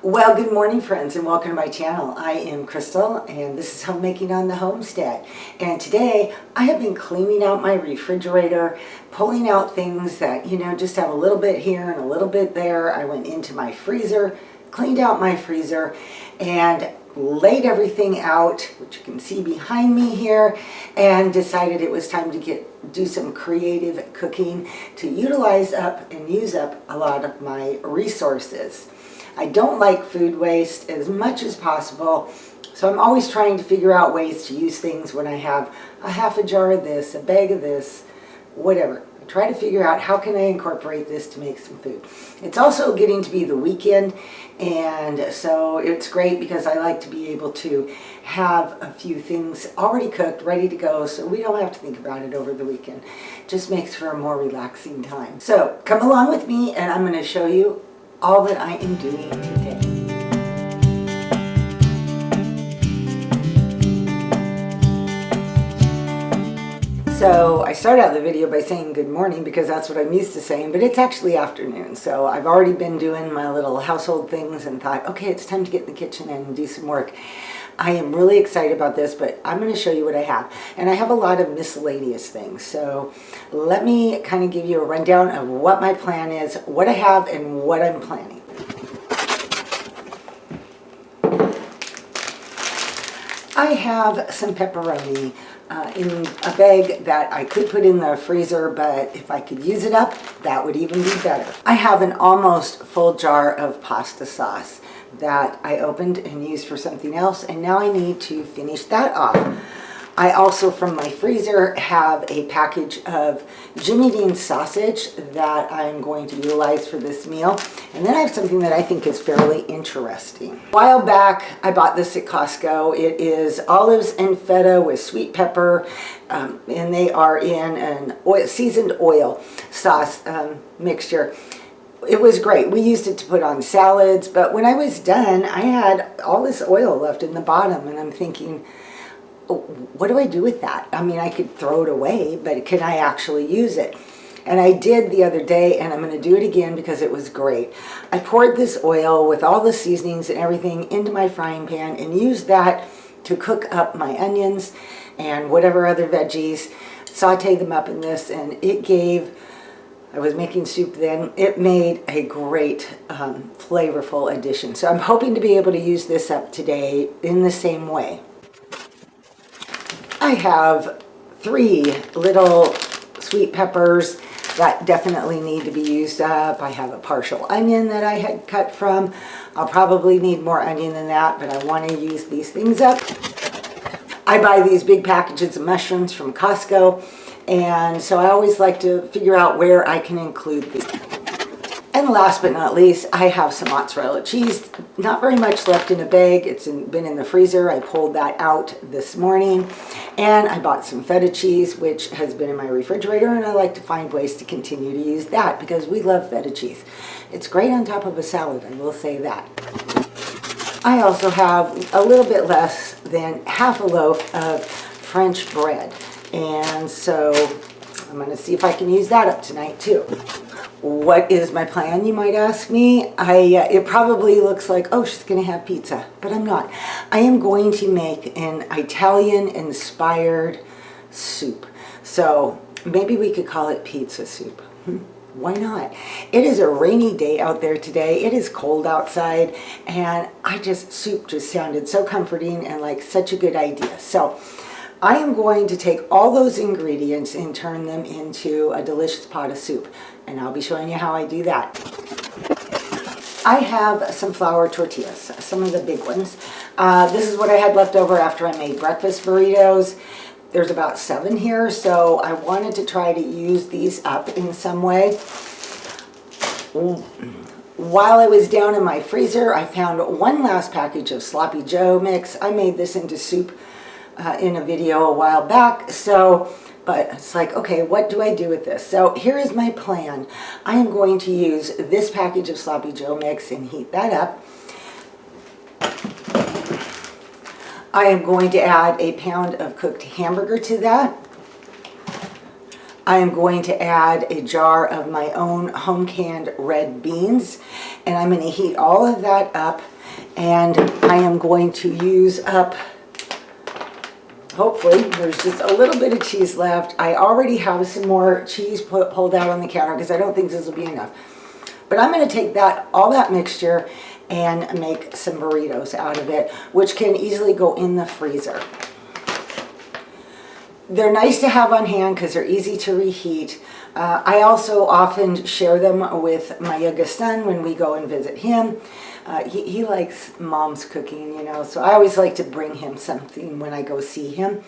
Well, good morning, friends, and welcome to my channel. I am Crystal, and this is Homemaking on the Homestead. And today, I have been cleaning out my refrigerator, pulling out things that, just have a little bit here and a little bit there. I went into my freezer, cleaned out my freezer, and laid everything out, which you can see behind me here, and decided it was time to do some creative cooking to utilize up and use up a lot of my resources. I don't like food waste as much as possible, so I'm always trying to figure out ways to use things when I have a half a jar of this, a bag of this, whatever. I try to figure out how can I incorporate this to make some food. It's also getting to be the weekend, and so it's great because I like to be able to have a few things already cooked, ready to go, so we don't have to think about it over the weekend. It just makes for a more relaxing time. So come along with me, and I'm going to show you all that I am doing today. So I start out the video by saying good morning because that's what I'm used to saying, but it's actually afternoon. So I've already been doing my little household things and thought, okay, it's time to get in the kitchen and do some work. I am really excited about this, but I'm going to show you what I have. And I have a lot of miscellaneous things. So let me kind of give you a rundown of what my plan is, what I have, and what I'm planning. I have some pepperoni in a bag that I could put in the freezer, but if I could use it up, that would even be better. I have an almost full jar of pasta sauce that I opened and used for something else, and now I need to finish that off. I also, from my freezer, have a package of Jimmy Dean sausage that I'm going to utilize for this meal. And then I have something that I think is fairly interesting. A while back, I bought this at Costco. It is olives and feta with sweet pepper, and they are in an seasoned oil sauce mixture. It was great. We used it to put on salads, but when I was done, I had all this oil left in the bottom, and I'm thinking, what do I do with that? I mean, I could throw it away, but can I actually use it? And I did the other day, and I'm going to do it again because it was great. I poured this oil with all the seasonings and everything into my frying pan and used that to cook up my onions and whatever other veggies, saute them up in this, and it gave, I was making soup then, it made a great flavorful addition. So I'm hoping to be able to use this up today in the same way. I have 3 little sweet peppers that definitely need to be used up. I have a partial onion that I had cut from. I'll probably need more onion than that, but I want to use these things up. I buy these big packages of mushrooms from Costco, and so I always like to figure out where I can include these. And last but not least, I have some mozzarella cheese. Not very much left in a bag. It's been in the freezer. I pulled that out this morning. And I bought some feta cheese, which has been in my refrigerator, and I like to find ways to continue to use that because we love feta cheese. It's great on top of a salad, I will say that. I also have a little bit less than half a loaf of French bread. And so I'm going to see if I can use that up tonight too. What is my plan, you might ask me? It probably looks like, oh, she's going to have pizza, but I'm not. I am going to make an Italian-inspired soup. So maybe we could call it pizza soup. Why not? It is a rainy day out there today. It is cold outside, and soup just sounded so comforting and like such a good idea. So I am going to take all those ingredients and turn them into a delicious pot of soup. And I'll be showing you how I do that. I have some flour tortillas, some of the big ones. This is what I had left over after I made breakfast burritos. There's about 7 here, so I wanted to try to use these up in some way. While I was down in my freezer, I found one last package of Sloppy Joe mix. I made this into soup in a video a while back, but it's like, okay, what do I do with this? So here is my plan. I am going to use this package of Sloppy Joe mix and heat that up. I am going to add a pound of cooked hamburger to that. I am going to add a jar of my own home canned red beans, And I'm going to heat all of that up, and I am going to use up, hopefully, there's just a little bit of cheese left. I already have some more cheese pulled out on the counter because I don't think this will be enough. But I'm going to take all that mixture and make some burritos out of it, which can easily go in the freezer. They're nice to have on hand because they're easy to reheat. I also often share them with my youngest son when we go and visit him. He likes mom's cooking, you know, so I always like to bring him something when I go see him.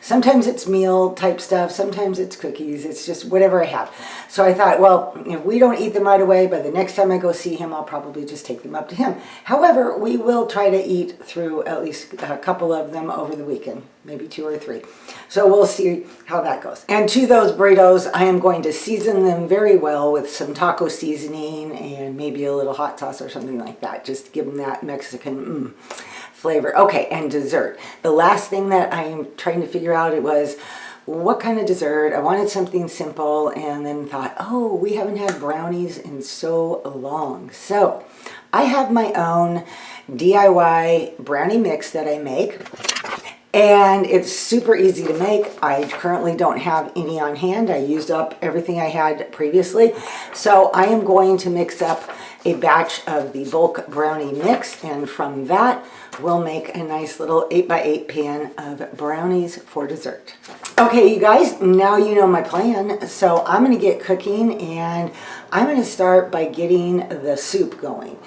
Sometimes it's meal type stuff, sometimes it's cookies, it's just whatever I have. So I thought, well, if we don't eat them right away, by the next time I go see him, I'll probably just take them up to him. However, we will try to eat through at least a couple of them over the weekend, maybe 2 or 3. So we'll see how that goes. And to those burritos, I am going to season them very well with some taco seasoning and maybe a little hot sauce or something like that, just to give them that Mexican flavor. Okay, and dessert. The last thing that I'm trying to figure out was what kind of dessert. I wanted something simple, and then thought, oh, we haven't had brownies in so long. So I have my own DIY brownie mix that I make, and it's super easy to make. I currently don't have any on hand. I used up everything I had previously. So I am going to mix up a batch of the bulk brownie mix, and from that we'll make a nice little 8x8 pan of brownies for dessert. Okay, you guys, now you know my plan. So I'm going to get cooking, and I'm going to start by getting the soup going.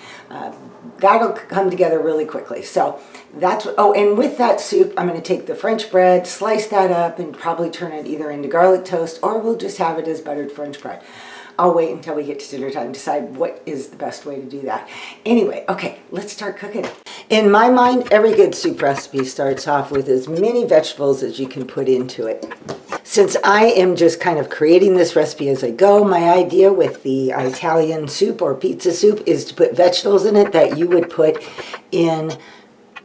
That'll come together really quickly. So that's, oh, and with that soup, I'm going to take the French bread, slice that up, and probably turn it either into garlic toast, or we'll just have it as buttered French bread. I'll wait until we get to dinner time to decide what is the best way to do that. Anyway, okay, let's start cooking. In my mind, every good soup recipe starts off with as many vegetables as you can put into it. Since I am just kind of creating this recipe as I go, my idea with the Italian soup or pizza soup is to put vegetables in it that you would put in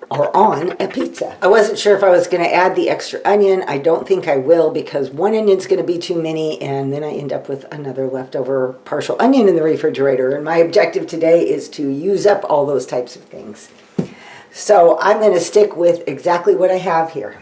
or on a pizza. I wasn't sure if I was going to add the extra onion. I don't think I will, because one onion's going to be too many, and then I end up with another leftover partial onion in the refrigerator. And my objective today is to use up all those types of things. So I'm going to stick with exactly what I have here.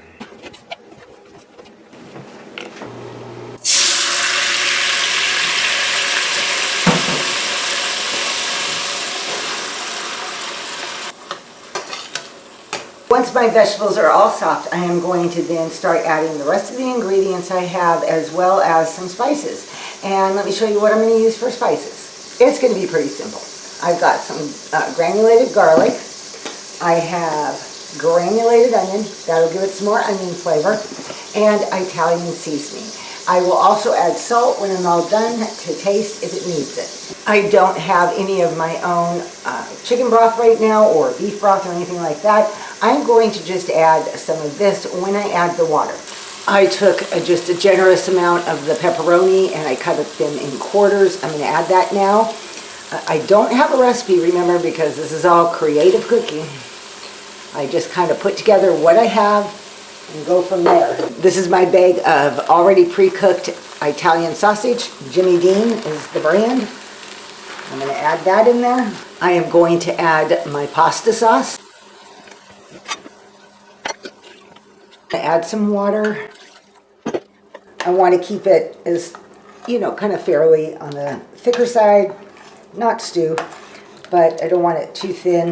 Once my vegetables are all soft, I am going to then start adding the rest of the ingredients I have, as well as some spices. And let me show you what I'm going to use for spices. It's going to be pretty simple. I've got some granulated garlic. I have granulated onion. That'll give it some more onion flavor. And Italian seasoning. I will also add salt when I'm all done to taste if it needs it. I don't have any of my own chicken broth right now, or beef broth or anything like that. I'm going to just add some of this when I add the water. I took just a generous amount of the pepperoni and I cut them in quarters. I'm going to add that now. I don't have a recipe, remember, because this is all creative cooking. I just kind of put together what I have and go from there. This is my bag of already pre-cooked Italian sausage. Jimmy Dean is the brand. I'm going to add that in there. I am going to add my pasta sauce. Add some water. I want to keep it as, you know, kind of fairly on the thicker side, not stew, but I don't want it too thin.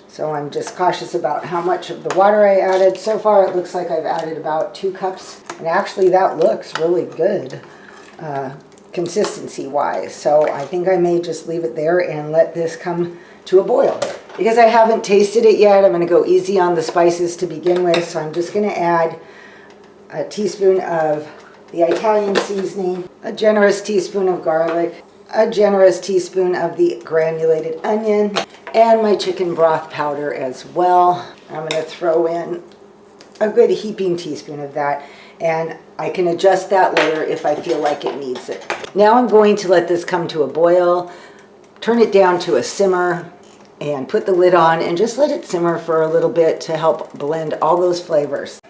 So I'm just cautious about how much of the water I added. So far it looks like I've added about 2 cups. And actually that looks really good consistency wise. So I think I may just leave it there and let this come to a boil. Because I haven't tasted it yet, I'm going to go easy on the spices to begin with. So I'm just going to add a teaspoon of the Italian seasoning, a generous teaspoon of garlic, a generous teaspoon of the granulated onion, and my chicken broth powder as well. I'm going to throw in a good heaping teaspoon of that, and I can adjust that later if I feel like it needs it. Now I'm going to let this come to a boil, turn it down to a simmer, and put the lid on and just let it simmer for a little bit to help blend all those flavors.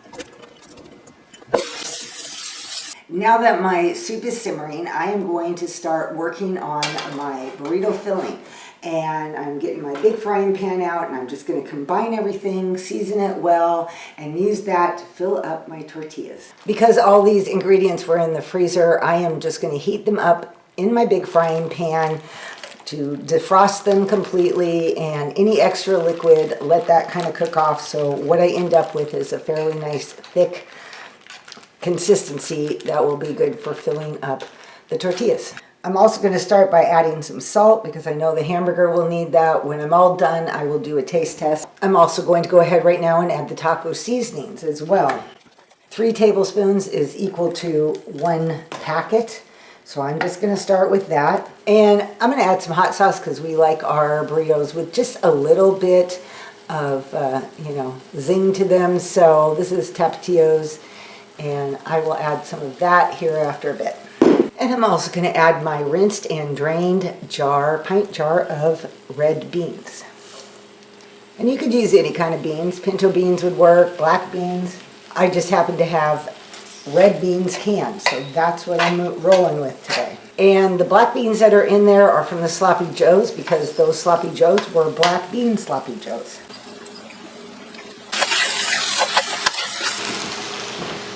Now that my soup is simmering, I am going to start working on my burrito filling. and I'm getting my big frying pan out, and I'm just going to combine everything, season it well, and use that to fill up my tortillas. Because all these ingredients were in the freezer, I am just going to heat them up in my big frying pan to defrost them completely, and any extra liquid, let that kind of cook off. So what I end up with is a fairly nice thick consistency that will be good for filling up the tortillas. I'm also going to start by adding some salt because I know the hamburger will need that. When I'm all done, I will do a taste test. I'm also going to go ahead right now and add the taco seasonings as well. 3 tablespoons is equal to 1 packet. So I'm just going to start with that. And I'm going to add some hot sauce because we like our burritos with just a little bit of, zing to them. So this is Tapatio's, and I will add some of that here after a bit. And I'm also going to add my rinsed and drained pint jar of red beans. And you could use any kind of beans. Pinto beans would work, black beans. I just happen to have red beans canned, so that's what I'm rolling with today. And the black beans that are in there are from the Sloppy Joes, because those Sloppy Joes were black bean Sloppy Joes.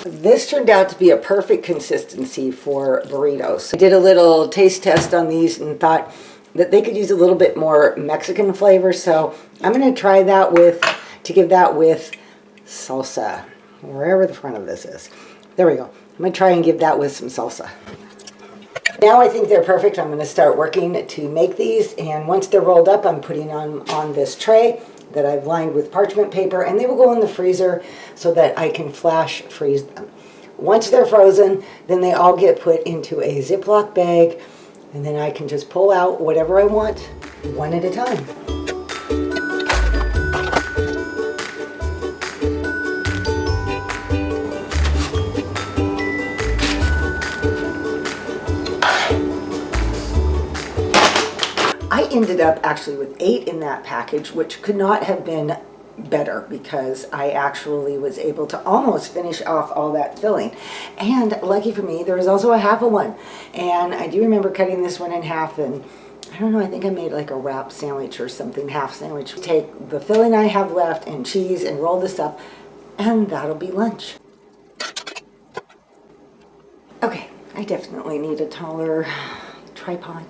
This turned out to be a perfect consistency for burritos. I did a little taste test on these and thought that they could use a little bit more Mexican flavor, so I'm going to try that to give that with salsa, wherever the front of this is. There we go. I'm going to try and give that with some salsa. Now I think they're perfect. I'm going to start working to make these, and once they're rolled up, I'm putting them on this tray that I've lined with parchment paper, and they will go in the freezer so that I can flash freeze them. Once they're frozen, then they all get put into a Ziploc bag, and then I can just pull out whatever I want, one at a time. I ended up actually with 8 in that package, which could not have been better because I actually was able to almost finish off all that filling. And lucky for me, there was also a half of one. And I do remember cutting this one in half, and I don't know, I think I made like a wrap sandwich or something, half sandwich. Take the filling I have left and cheese and roll this up, and that'll be lunch. Okay, I definitely need a taller tripod.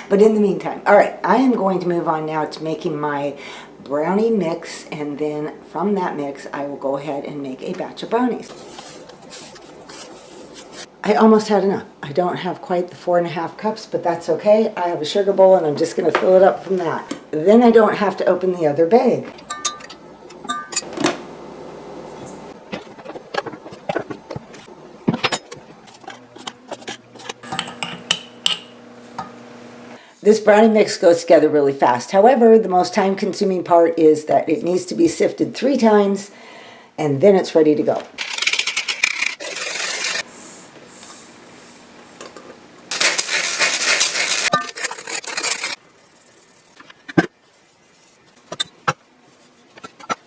But in the meantime, all right, I am going to move on now to making my brownie mix, and then from that mix I will go ahead and make a batch of brownies. I almost had enough. I don't have quite the 4.5 cups, but that's okay. I have a sugar bowl and I'm just going to fill it up from that. Then I don't have to open the other bag. This brownie mix goes together really fast. However, the most time-consuming part is that it needs to be sifted 3 times, and then it's ready to go.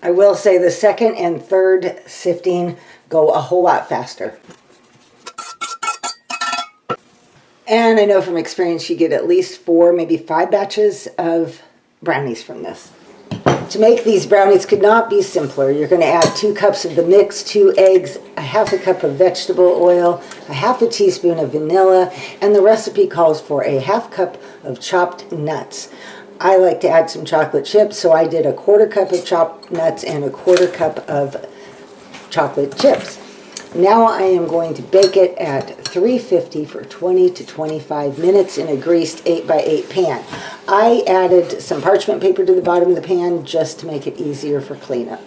I will say the second and third sifting go a whole lot faster. And I know from experience you get at least 4, maybe 5 batches of brownies from this. To make these brownies could not be simpler. You're going to add 2 cups of the mix, 2 eggs, a half a cup of vegetable oil, a half a teaspoon of vanilla, and the recipe calls for a half cup of chopped nuts. I like to add some chocolate chips, so I did a 1/4 cup of chopped nuts and a 1/4 cup of chocolate chips. Now I am going to bake it at 350 for 20 to 25 minutes in a greased 8x8 pan. I added some parchment paper to the bottom of the pan just to make it easier for cleanup.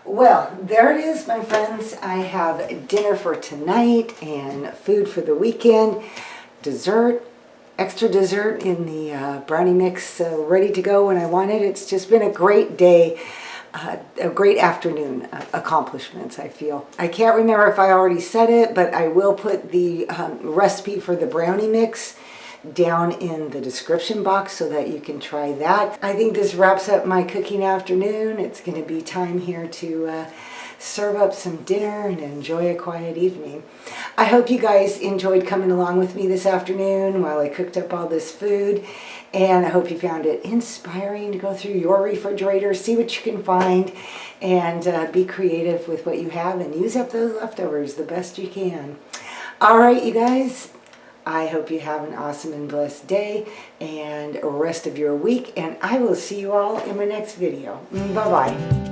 Well, there it is, my friends. I have dinner for tonight and food for the weekend. Dessert, extra dessert in the brownie mix, ready to go when I want it. It's just been a great day, a great afternoon accomplishments, I feel. I can't remember if I already said it, but I will put the recipe for the brownie mix down in the description box so that you can try that. I think this wraps up my cooking afternoon. It's going to be time here to serve up some dinner and enjoy a quiet evening. I hope you guys enjoyed coming along with me this afternoon while I cooked up all this food, and I hope you found it inspiring to go through your refrigerator, see what you can find, and be creative with what you have and use up those leftovers the best you can. All right, you guys, I hope you have an awesome and blessed day and rest of your week, and I will see you all in my next video. Bye-bye.